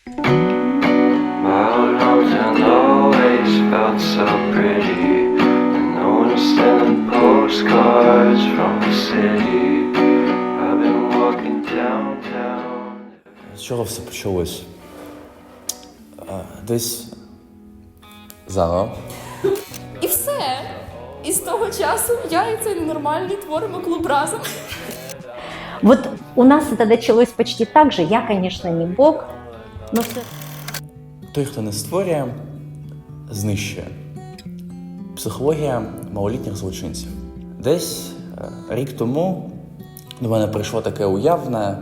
My old hometown always felt so pretty. And no one was sending postcards from the city. I've been walking downtown. З чого все почалось? Десь зараз. І все. І з того часу я і цей ненормальний творимо клуб разом. Вот у нас это началось почти так же. Я, конечно, не Бог, но все. Той, хто не створює, знищує. Психологія малолітніх злочинців. Десь рік тому до мене прийшло таке уявне,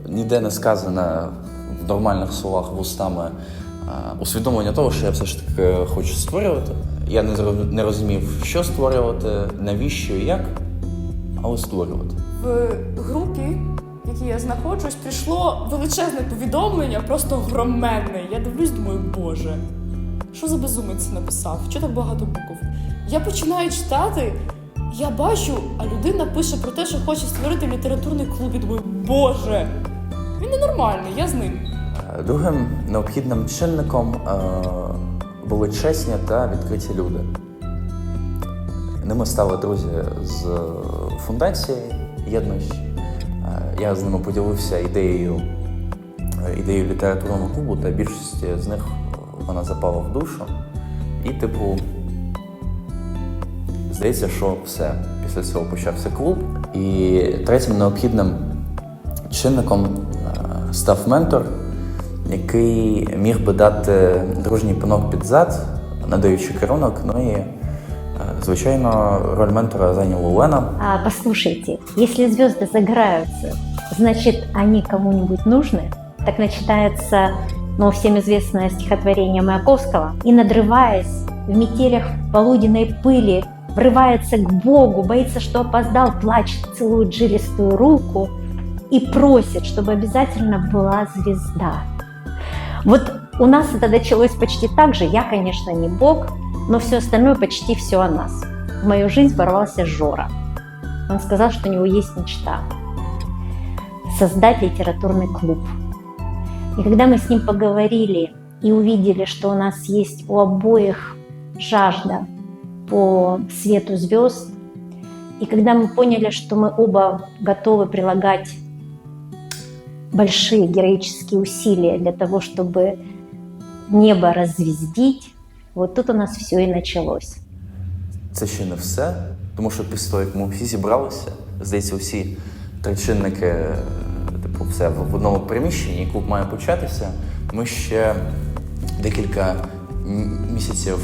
ніде не сказане в нормальних словах вустами усвідомлення того, що я все ж таки хочу створювати. Я не розумів, що створювати, навіщо і як, але створювати. В групі, в якій я знаходжусь, прийшло величезне повідомлення, просто громенне. Я дивлюсь, думаю, боже, що за безумець написав? Чого так багато букв? Я починаю читати, я бачу, а людина пише про те, що хоче створити літературний клуб. І думаю, боже, він ненормальний, я з ним. Другим необхідним чинником були чесні та відкриті люди. Ними стали друзі з фундації «Єдність». Я з ними поділився ідеєю літературного клубу, та більшості з них вона запала в душу. І, здається, що все. Після цього почався клуб. І третім необхідним чинником став ментор, який міг би дати дружній пинок під зад, надаючи керунок. Ну і, звичайно, роль ментора зайняла Олена. Послушайте, если звезды загораются, значит, они кому-нибудь нужны? Так начинается, всем известное стихотворение Маяковского. И, надрываясь в метелях полуденной пыли, врывается к Богу, боится, что опоздал, плачет, целует жилистую руку и просит, чтобы обязательно была звезда. Вот у нас это началось почти так же. Я, конечно, не Бог, но все остальное почти все о нас. В мою жизнь ворвался Жора. Он сказал, что у него есть мечта – создать литературный клуб. И когда мы с ним поговорили и увидели, что у нас есть у обоих жажда по свету звезд, и когда мы поняли, что мы оба готовы прилагать большие героические усилия для того, чтобы небо раззвездить, вот тут у нас все и началось. Це ще не все, тому що після того, як ми всі зібралися, здається, усі три чинники, все в одному приміщенні, і клуб має початися, ми ще декілька місяців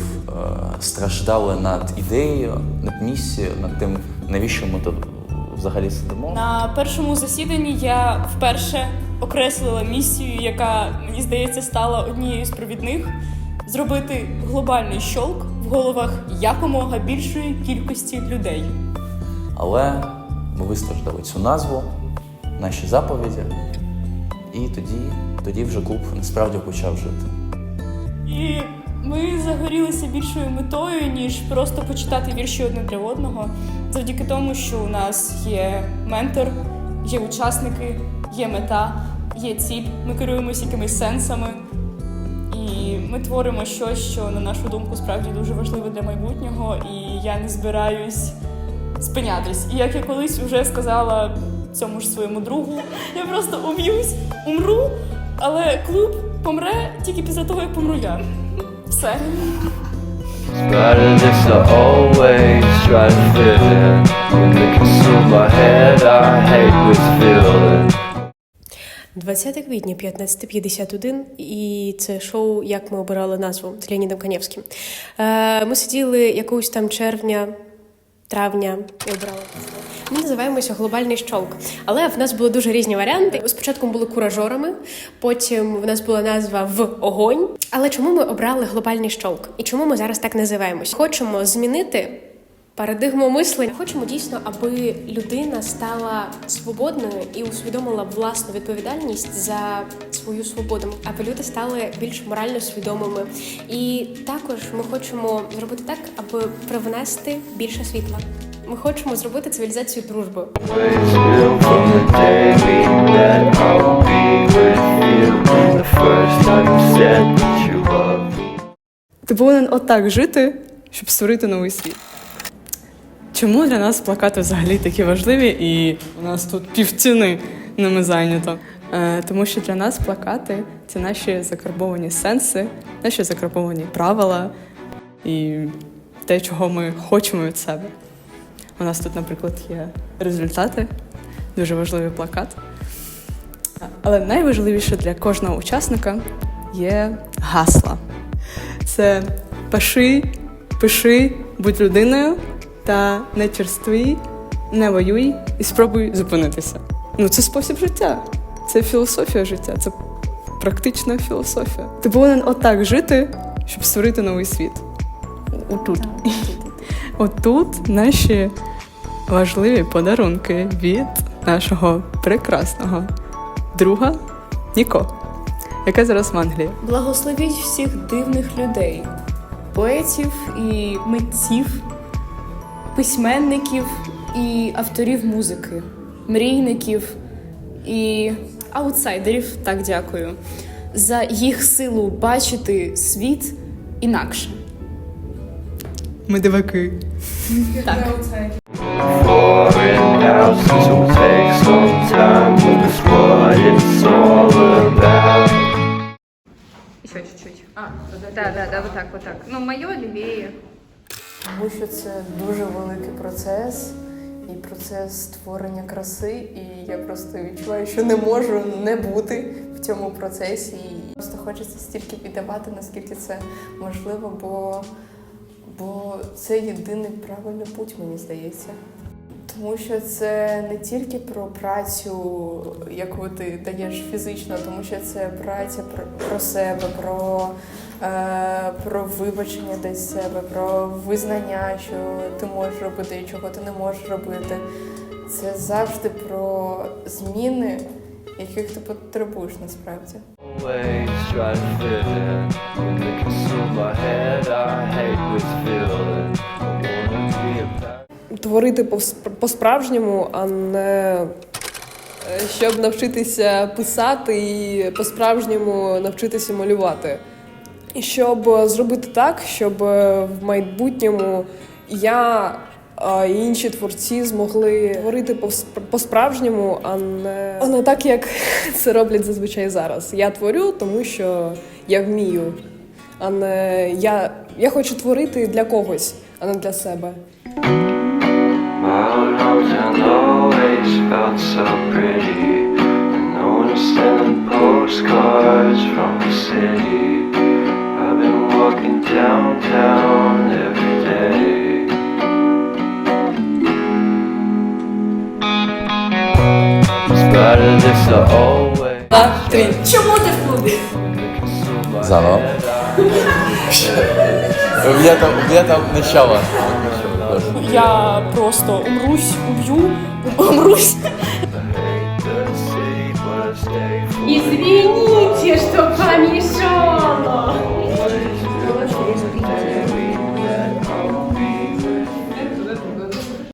страждали над ідеєю, над місією, над тим, навіщо ми тут взагалі сидимо. На першому засіданні я вперше окреслила місію, яка, мені здається, стала однією з провідних – зробити глобальний щолк в головах якомога більшої кількості людей. Але ми вистраждали цю назву, наші заповіді, і тоді вже клуб насправді почав жити. І ми загорілися більшою метою, ніж просто почитати вірші одне для одного. Завдяки тому, що у нас є ментор, є учасники, є мета, є ціль, ми керуємося якимись сенсами. І ми творимо щось, що, на нашу думку, справді дуже важливе для майбутнього, і я не збираюсь спинятись. І як я колись вже сказала цьому ж своєму другу, я просто уб'юсь, умру, але клуб помре тільки після того, як помру я. Все. Better this I always try to fit in. When they consume my head, I hate this feeling. 20 квітня, 15:51, і це шоу «Як ми обирали назву» з Леонідом Каневським. Ми сиділи якогось там травня і обрали. Ми називаємося «Глобальний щолк». Але в нас були дуже різні варіанти. Спочатку ми були куражорами, потім в нас була назва «В огонь». Але чому ми обрали «Глобальний щолк»? І чому ми зараз так називаємося? Хочемо змінити парадигму мислення. Хочемо дійсно, аби людина стала свободною і усвідомила власну відповідальність за свою свободу, аби люди стали більш морально свідомими. І також ми хочемо зробити так, аби привнести більше світла. Ми хочемо зробити цивілізацію дружби. From the day we met, I will be with you. The first time you said that you loved me. Ти повинен отак жити, щоб створити новий світ. Чому для нас плакати взагалі такі важливі, і у нас тут півціни ними зайнято? Тому що для нас плакати – це наші закарбовані сенси, наші закарбовані правила і те, чого ми хочемо від себе. У нас тут, наприклад, є результати, дуже важливий плакат. Але найважливіше для кожного учасника є гасла. Це пиши, будь людиною та не черствій, не воюй і спробуй зупинитися. Це спосіб життя, це філософія життя, це практична філософія. Ти повинен отак жити, щоб створити новий світ. Отут. Отут наші важливі подарунки від нашого прекрасного друга Ніко, яка зараз в Англії. Благословіть всіх дивних людей, поетів і митців, письменників і авторів музики, мрійників і аутсайдерів, так дякую, за їх силу бачити світ інакше. Ми диваки. Так. For it now, since it will take some time, but it's what it's all about. Еще чуть-чуть. Да, вот так. Ну, мое левее. Тому що це дуже великий процес, і процес створення краси, і я просто відчуваю, що не можу не бути в цьому процесі. І просто хочеться стільки віддавати, наскільки це можливо, бо це єдиний правильний путь, мені здається. Тому що це не тільки про працю, яку ти даєш фізично, тому що це праця про себе, про вибачення десь себе, про визнання, що ти можеш робити і чого ти не можеш робити. Це завжди про зміни, яких ти потребуєш насправді. Always try to fit in. When they consume my head, I hate this feeling. I wanna be a pack. Творити по-справжньому, а не щоб навчитися писати і по-справжньому навчитися малювати. І щоб зробити так, щоб в майбутньому я і інші творці змогли творити по-справжньому, а не так, як це роблять зазвичай зараз. Я творю, тому що я вмію, а не я хочу творити для когось, а не для себе. My old hometown always felt so pretty. And no one was sending postcards from the city. I've been walking downtown every day. In spite of this, I always Чому ти в клубі? Заново. У меня там начало. Я просто умрусь. Извините, что помешал.